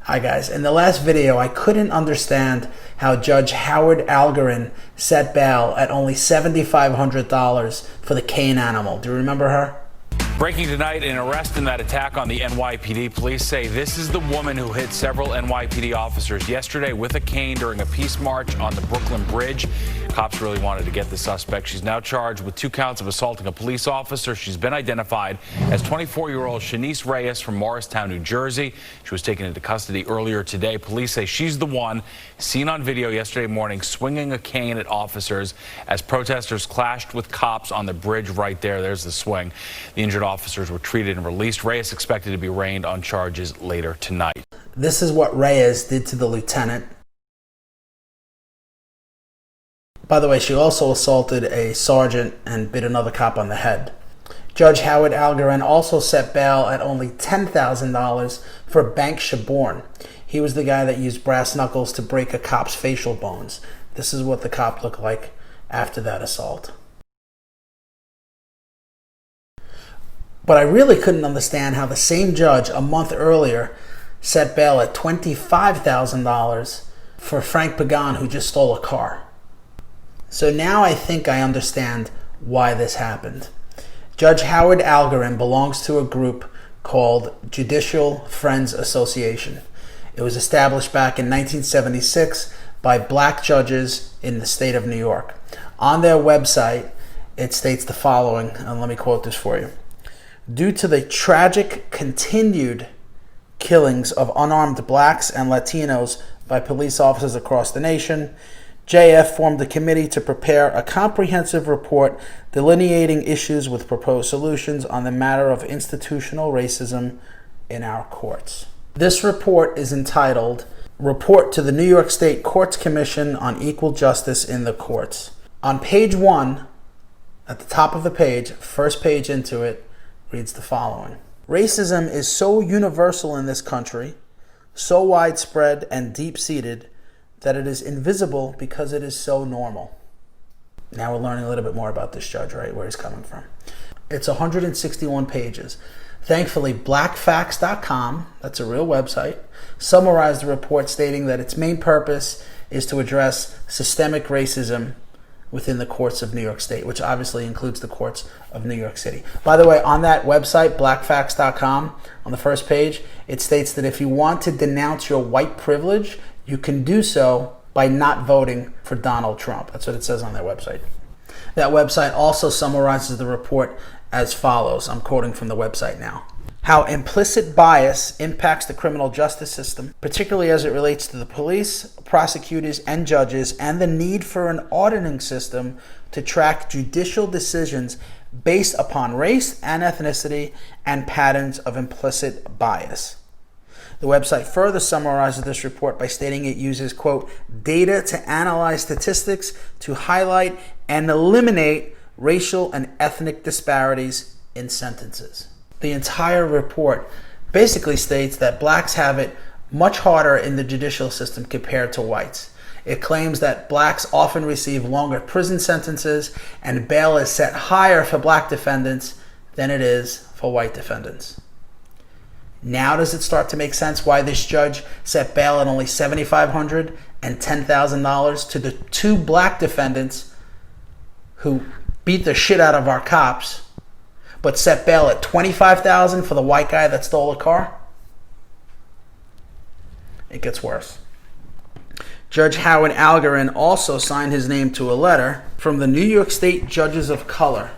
Hi guys, in the last video I couldn't understand how Judge Howard Algarin set bail at only $7,500 for the cane animal. Do you remember her? Breaking tonight, an arrest in that attack on the NYPD. Police say this is the woman who hit several NYPD officers yesterday with a cane during a peace march on the Brooklyn Bridge. Cops really wanted to get the suspect. She's now charged with 2 counts of assaulting a police officer. She's been identified as 24-year-old Shanice Reyes from Morristown, New Jersey. She was taken into custody earlier today. Police say she's the one seen on video yesterday morning swinging a cane at officers as protesters clashed with cops on the bridge right there. There's the swing. The injured officers were treated and released. Reyes expected to be arraigned on charges later tonight. This is what Reyes did to the lieutenant. By the way, she also assaulted a sergeant and bit another cop on the head. Judge Howard Algarin also set bail at only $10,000 for Bank Shaborn. He was the guy that used brass knuckles to break a cop's facial bones. This is what the cop looked like after that assault. But I really couldn't understand how the same judge a month earlier set bail at $25,000 for Frank Pagan, who just stole a car. So now I think I understand why this happened. Judge Howard Algarin belongs to a group called Judicial Friends Association. It was established back in 1976 by black judges in the state of New York. On their website, it states the following, and let me quote this for you. Due to the tragic continued killings of unarmed blacks and Latinos by police officers across the nation, JF formed a committee to prepare a comprehensive report delineating issues with proposed solutions on the matter of institutional racism in our courts. This report is entitled Report to the New York State Courts Commission on Equal Justice in the Courts. On page 1, at the top of the page, first page into it, reads the following. Racism is so universal in this country, so widespread and deep-seated, that it is invisible because it is so normal. Now we're learning a little bit more about this judge, right, where he's coming from. It's 161 pages. Thankfully, blackfacts.com, that's a real website, summarized the report stating that its main purpose is to address systemic racism within the courts of New York State, which obviously includes the courts of New York City. By the way, on that website, blackfacts.com, on the first page, it states that if you want to denounce your white privilege, you can do so by not voting for Donald Trump. That's what it says on their website. That website also summarizes the report as follows. I'm quoting from the website now. How implicit bias impacts the criminal justice system, particularly as it relates to the police, prosecutors, and judges, and the need for an auditing system to track judicial decisions based upon race and ethnicity and patterns of implicit bias. The website further summarizes this report by stating it uses, quote, data to analyze statistics to highlight and eliminate racial and ethnic disparities in sentences. The entire report basically states that blacks have it much harder in the judicial system compared to whites. It claims that blacks often receive longer prison sentences and bail is set higher for black defendants than it is for white defendants. Now does it start to make sense why this judge set bail at only $7,500 and $10,000 to the 2 black defendants who beat the shit out of our cops, but set bail at $25,000 for the white guy that stole a car? It gets worse. Judge Howard Algarin also signed his name to a letter from the New York State Judges of Color,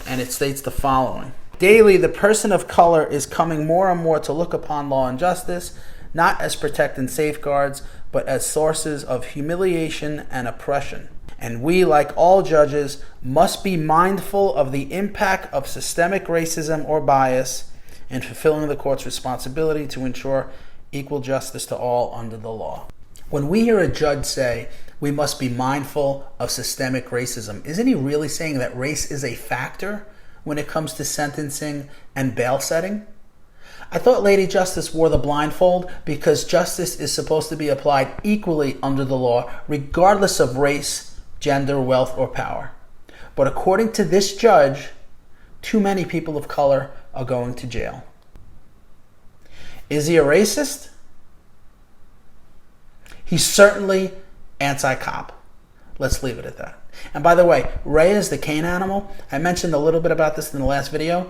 and it states the following. Daily, the person of color is coming more and more to look upon law and justice, not as protecting safeguards, but as sources of humiliation and oppression. And we, like all judges, must be mindful of the impact of systemic racism or bias in fulfilling the court's responsibility to ensure equal justice to all under the law. When we hear a judge say we must be mindful of systemic racism, isn't he really saying that race is a factor when it comes to sentencing and bail setting? I thought Lady Justice wore the blindfold because justice is supposed to be applied equally under the law, regardless of race, gender, wealth, or power. But according to this judge, too many people of color are going to jail. Is he a racist? He's certainly anti-cop. Let's leave it at that. And by the way, Reyes, the cane animal, I mentioned a little bit about this in the last video.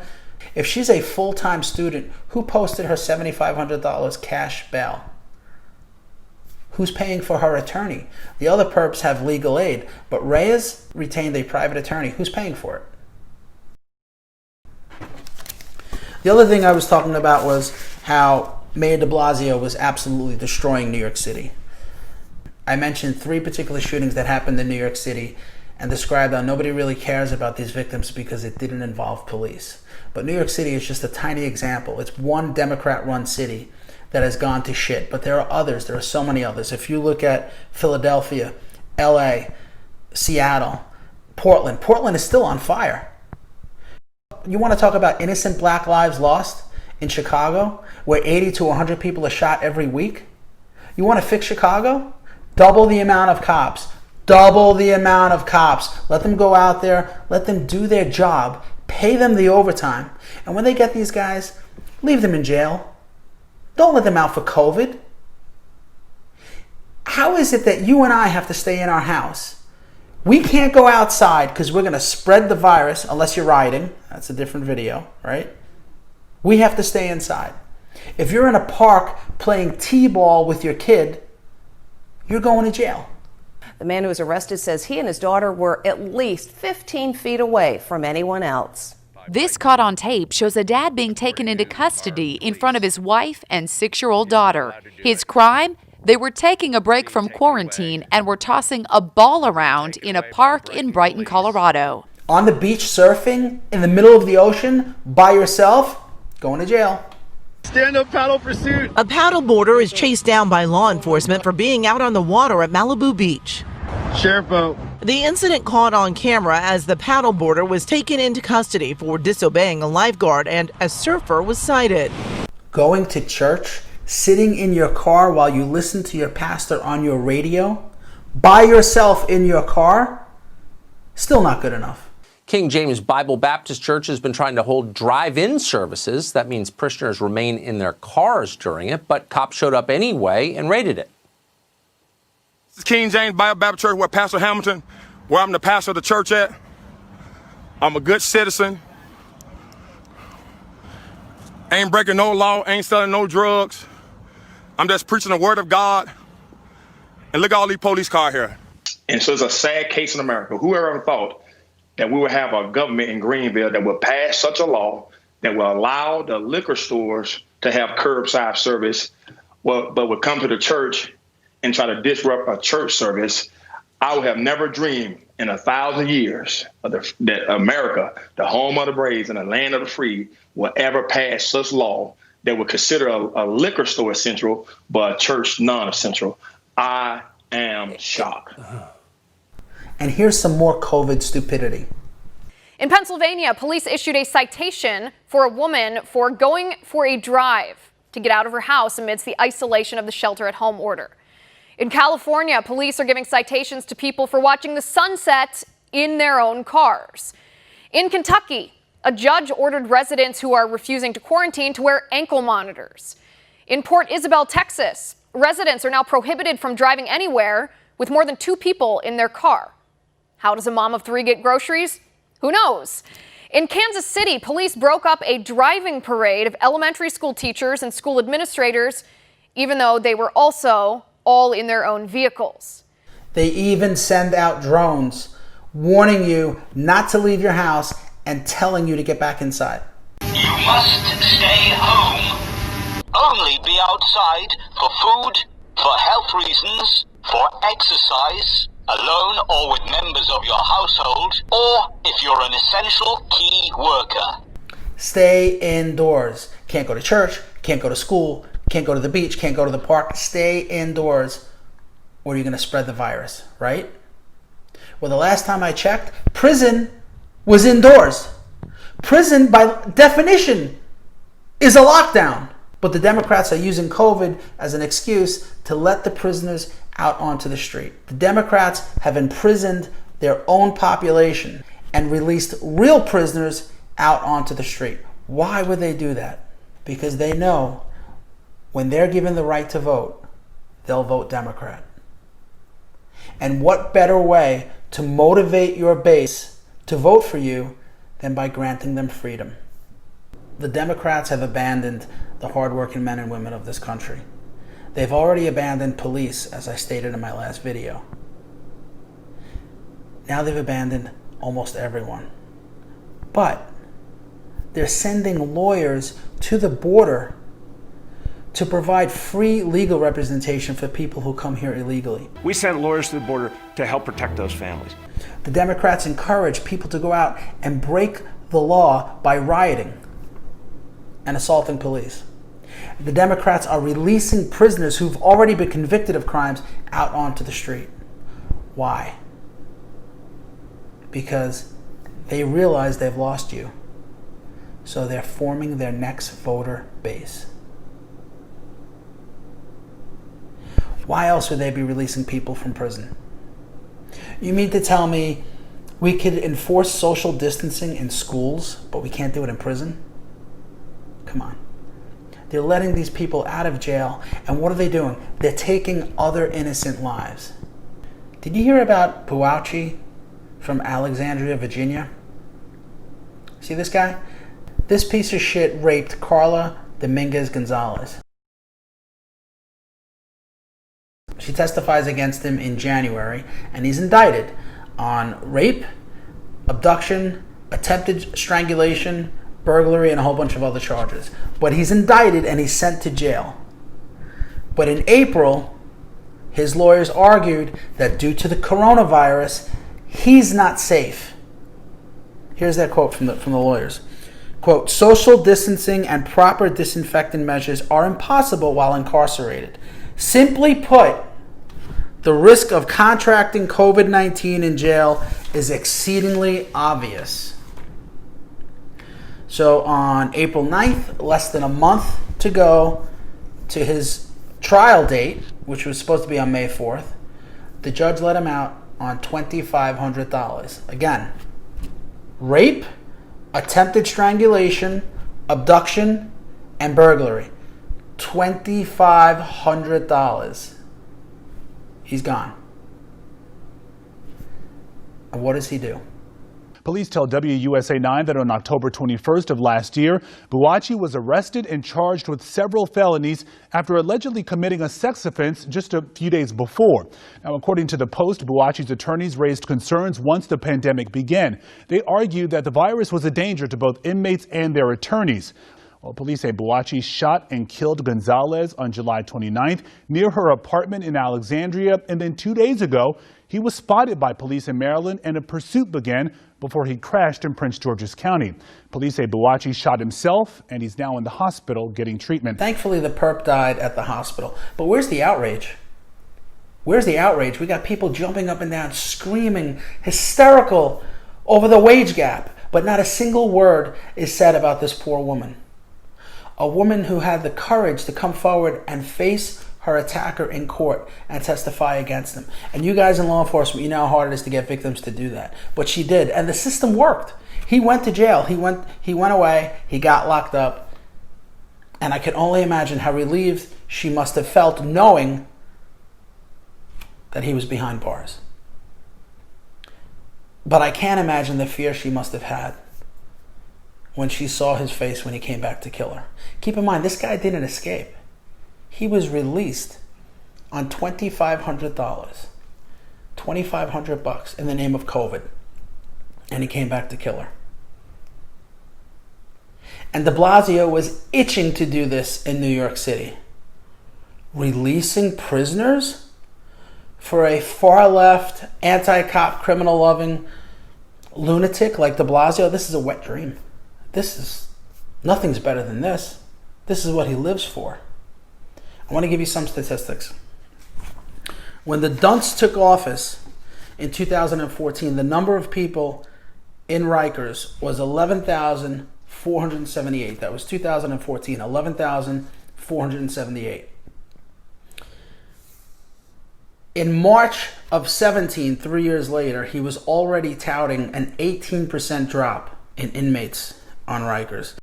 If she's a full-time student, who posted her $7,500 cash bail? Who's paying for her attorney? The other perps have legal aid, but Reyes retained a private attorney. Who's paying for it? The other thing I was talking about was how Mayor de Blasio was absolutely destroying New York City. I mentioned 3 particular shootings that happened in New York City and described how nobody really cares about these victims because it didn't involve police. But New York City is just a tiny example. It's one Democrat-run city that has gone to shit, but there are others. There are so many others. If you look at Philadelphia, LA, Seattle, Portland. Portland is still on fire. You want to talk about innocent black lives lost in Chicago, where 80 to 100 people are shot every week? You want to fix Chicago? Double the amount of cops. Double the amount of cops. Let them go out there. Let them do their job. Pay them the overtime. And when they get these guys, leave them in jail. Don't let them out for COVID. How is it that you and I have to stay in our house? We can't go outside because we're going to spread the virus unless you're riding. That's a different video, right? We have to stay inside. If you're in a park playing t-ball with your kid, you're going to jail. The man who was arrested says he and his daughter were at least 15 feet away from anyone else. This caught on tape shows a dad being taken into custody in front of his wife and 6-year-old daughter. His crime? They were taking a break from quarantine and were tossing a ball around in a park in Brighton, Colorado. On the beach surfing, in the middle of the ocean, by yourself, going to jail. Stand-up paddle pursuit. A paddleboarder is chased down by law enforcement for being out on the water at Malibu Beach. Sheriff boat. The incident caught on camera as the paddleboarder was taken into custody for disobeying a lifeguard and a surfer was cited. Going to church, sitting in your car while you listen to your pastor on your radio, by yourself in your car, still not good enough. King James Bible Baptist Church has been trying to hold drive-in services. That means parishioners remain in their cars during it, but cops showed up anyway and raided it. This is King James Bible Baptist Church, where Pastor Hamilton, where I'm the pastor of the church at. I'm a good citizen. Ain't breaking no law, ain't selling no drugs. I'm just preaching the word of God. And look at all these police cars here. And so it's a sad case in America. Whoever thought that we would have a government in Greenville that would pass such a law that will allow the liquor stores to have curbside service, but would come to the church and try to disrupt a church service. I would have never dreamed in 1,000 years that America, the home of the brave and the land of the free, will ever pass such law that would consider a liquor store essential, but a church non-essential. I am shocked. And here's some more COVID stupidity. In Pennsylvania, police issued a citation for a woman for going for a drive to get out of her house amidst the isolation of the shelter-at-home order. In California, police are giving citations to people for watching the sunset in their own cars. In Kentucky, a judge ordered residents who are refusing to quarantine to wear ankle monitors. In Port Isabel, Texas, residents are now prohibited from driving anywhere with more than 2 people in their car. How does a mom of 3 get groceries? Who knows? In Kansas City, police broke up a driving parade of elementary school teachers and school administrators, even though they were also all in their own vehicles. They even send out drones warning you not to leave your house and telling you to get back inside. You must stay home. Only be outside for food, for health reasons, for exercise, alone or with members of your household, or if you're an essential key worker. Stay indoors. Can't go to church, can't go to school, can't go to the beach, can't go to the park. Stay indoors or you're going to spread the virus, right? Well, the last time I checked, prison was indoors. Prison, by definition, is a lockdown. But the Democrats are using COVID as an excuse to let the prisoners out onto the street. The Democrats have imprisoned their own population and released real prisoners out onto the street. Why would they do that? Because they know when they're given the right to vote, they'll vote Democrat. And what better way to motivate your base to vote for you than by granting them freedom? The Democrats have abandoned the hardworking men and women of this country. They've already abandoned police, as I stated in my last video. Now they've abandoned almost everyone. But they're sending lawyers to the border to provide free legal representation for people who come here illegally. We sent lawyers to the border to help protect those families. The Democrats encourage people to go out and break the law by rioting and assaulting police. The Democrats are releasing prisoners who've already been convicted of crimes out onto the street. Why? Because they realize they've lost you. So they're forming their next voter base. Why else would they be releasing people from prison? You mean to tell me we could enforce social distancing in schools, but we can't do it in prison? Come on. They're letting these people out of jail, and what are they doing? They're taking other innocent lives. Did you hear about Blasio from Alexandria, Virginia? See this guy? This piece of shit raped Carla Dominguez Gonzalez. She testifies against him in January, and he's indicted on rape, abduction, attempted strangulation, burglary, and a whole bunch of other charges. But he's indicted and he's sent to jail. But in April, his lawyers argued that due to the coronavirus, he's not safe. Here's that quote from the lawyers. Quote, social distancing and proper disinfectant measures are impossible while incarcerated. Simply put, the risk of contracting COVID-19 in jail is exceedingly obvious. So on April 9th, less than a month to go to his trial date, which was supposed to be on May 4th, the judge let him out on $2,500. Again, rape, attempted strangulation, abduction, and burglary. $2,500. He's gone. And what does he do? Police tell WUSA 9 that on October 21st of last year, Blasio was arrested and charged with several felonies after allegedly committing a sex offense just a few days before. Now, according to the Post, Blasio's attorneys raised concerns once the pandemic began. They argued that the virus was a danger to both inmates and their attorneys. Well, police say Blasio shot and killed Gonzalez on July 29th near her apartment in Alexandria, and then 2 days ago, he was spotted by police in Maryland and a pursuit began before he crashed in Prince George's County. Police say Blasio shot himself, and he's now in the hospital getting treatment. Thankfully, the perp died at the hospital. But where's the outrage? Where's the outrage? We got people jumping up and down, screaming, hysterical over the wage gap. But not a single word is said about this poor woman. A woman who had the courage to come forward and face her attacker in court and testify against him. And you guys in law enforcement, you know how hard it is to get victims to do that. But she did, and the system worked. He went to jail. He went away. He got locked up. And I can only imagine how relieved she must have felt knowing that he was behind bars. But I can't imagine the fear she must have had when she saw his face when he came back to kill her. Keep in mind, this guy didn't escape. He was released on $2,500, $2,500 in the name of COVID, and he came back to kill her. And de Blasio was itching to do this in New York City. Releasing prisoners for a far-left, anti-cop, criminal-loving lunatic like de Blasio? This is a wet dream. Nothing's better than this. This is what he lives for. I want to give you some statistics. When the Dunce took office in 2014, the number of people in Rikers was 11,478. That was 2014, 11,478. In March of 17, 3 years later, he was already touting an 18% drop in inmates on Rikers.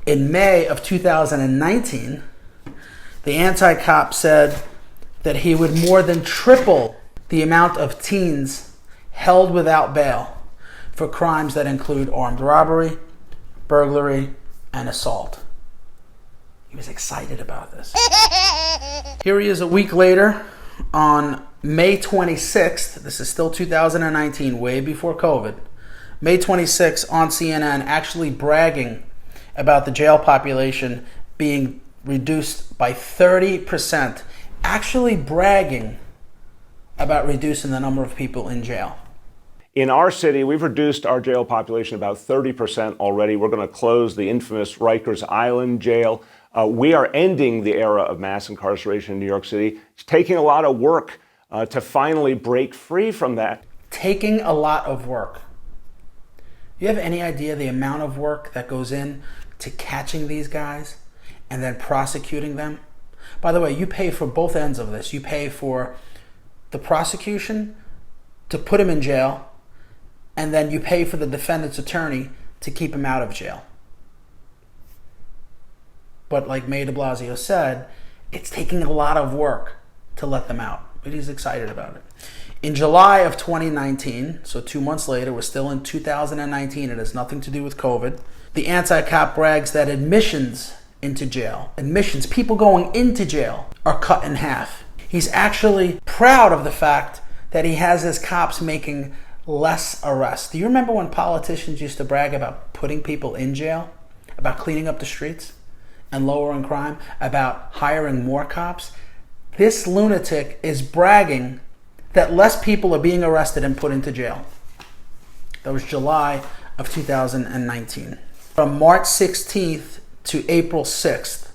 In May of 2019, the anti-cop said that he would more than triple the amount of teens held without bail for crimes that include armed robbery, burglary, and assault. He was excited about this. Here he is a week later on May 26th. This is still 2019, way before COVID. May 26th on CNN, actually bragging about the jail population being reduced by 30%. Actually bragging about reducing the number of people in jail. In our city, we've reduced our jail population about 30% already. We're going to close the infamous Rikers Island jail. We are ending the era of mass incarceration in New York City. It's taking a lot of work to finally break free from that. Taking a lot of work. You have any idea the amount of work that goes in to catching these guys and then prosecuting them? By the way, you pay for both ends of this. You pay for the prosecution to put him in jail, and then you pay for the defendant's attorney to keep him out of jail. But like Mayor de Blasio said, it's taking a lot of work to let them out. But he's excited about it. In July of 2019, so 2 months later, we're still in 2019, it has nothing to do with COVID, the anti-cop brags that admissions into jail, people going into jail, are cut in half. He's actually proud of the fact that he has his cops making less arrests. Do you remember when politicians used to brag about putting people in jail, about cleaning up the streets and lowering crime, about hiring more cops? This lunatic is bragging that less people are being arrested and put into jail. That was July of 2019. From March 16th to April 6th,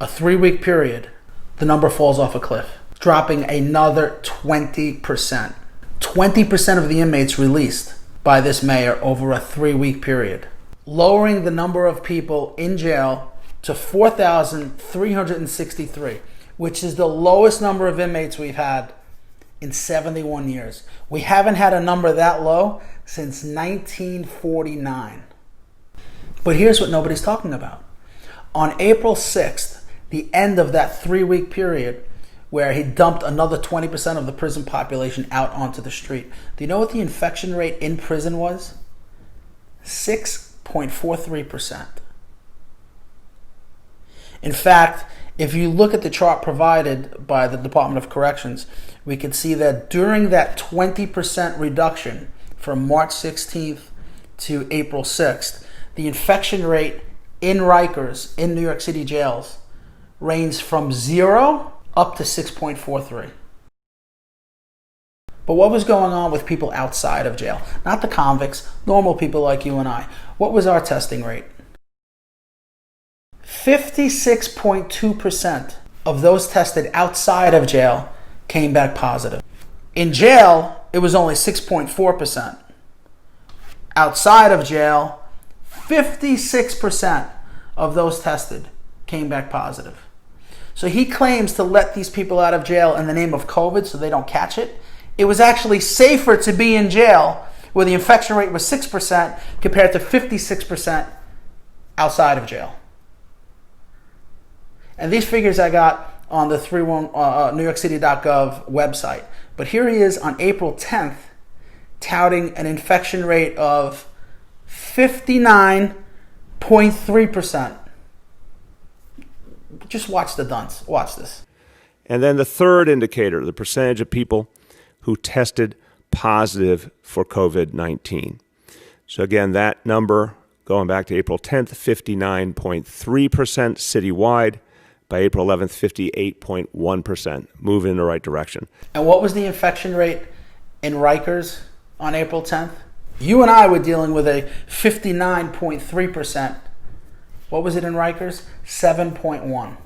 a 3-week period, the number falls off a cliff, dropping another 20%. 20% of the inmates released by this mayor over a 3-week period, lowering the number of people in jail to 4,363, which is the lowest number of inmates we've had in 71 years. We haven't had a number that low since 1949. But here's what nobody's talking about. On April 6th, the end of that 3-week period where he dumped another 20% of the prison population out onto the street, do you know what the infection rate in prison was? 6.43%. In fact, if you look at the chart provided by the Department of Corrections, we can see that during that 20% reduction from March 16th to April 6th, the infection rate in Rikers, in New York City jails, ranged from 0 up to 6.43. But what was going on with people outside of jail? Not the convicts, normal people like you and I. What was our testing rate? 56.2% of those tested outside of jail came back positive. In jail, it was only 6.4%. Outside of jail, 56% of those tested came back positive. So he claims to let these people out of jail in the name of COVID so they don't catch it. It was actually safer to be in jail where the infection rate was 6% compared to 56% outside of jail. And these figures I got on the NewYorkCity.gov website. But here he is on April 10th touting an infection rate of 59.3%. Just watch the Dunce. Watch this. And then the third indicator, the percentage of people who tested positive for COVID-19. So again, that number going back to April 10th, 59.3% citywide. By April 11th, 58.1%, moving in the right direction. And what was the infection rate in Rikers on April 10th? You and I were dealing with a 59.3%. What was it in Rikers? 7.1.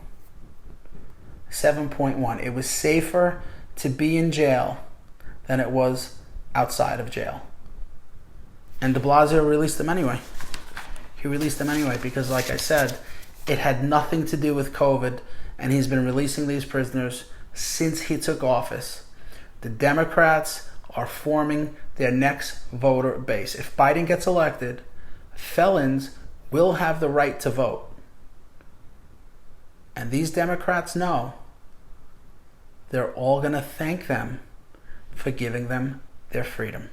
7.1. It was safer to be in jail than it was outside of jail. And de Blasio released them anyway. He released them anyway because, like I said, it had nothing to do with COVID, and he's been releasing these prisoners since he took office. The Democrats are forming their next voter base. If Biden gets elected, felons will have the right to vote. And these Democrats know they're all going to thank them for giving them their freedom.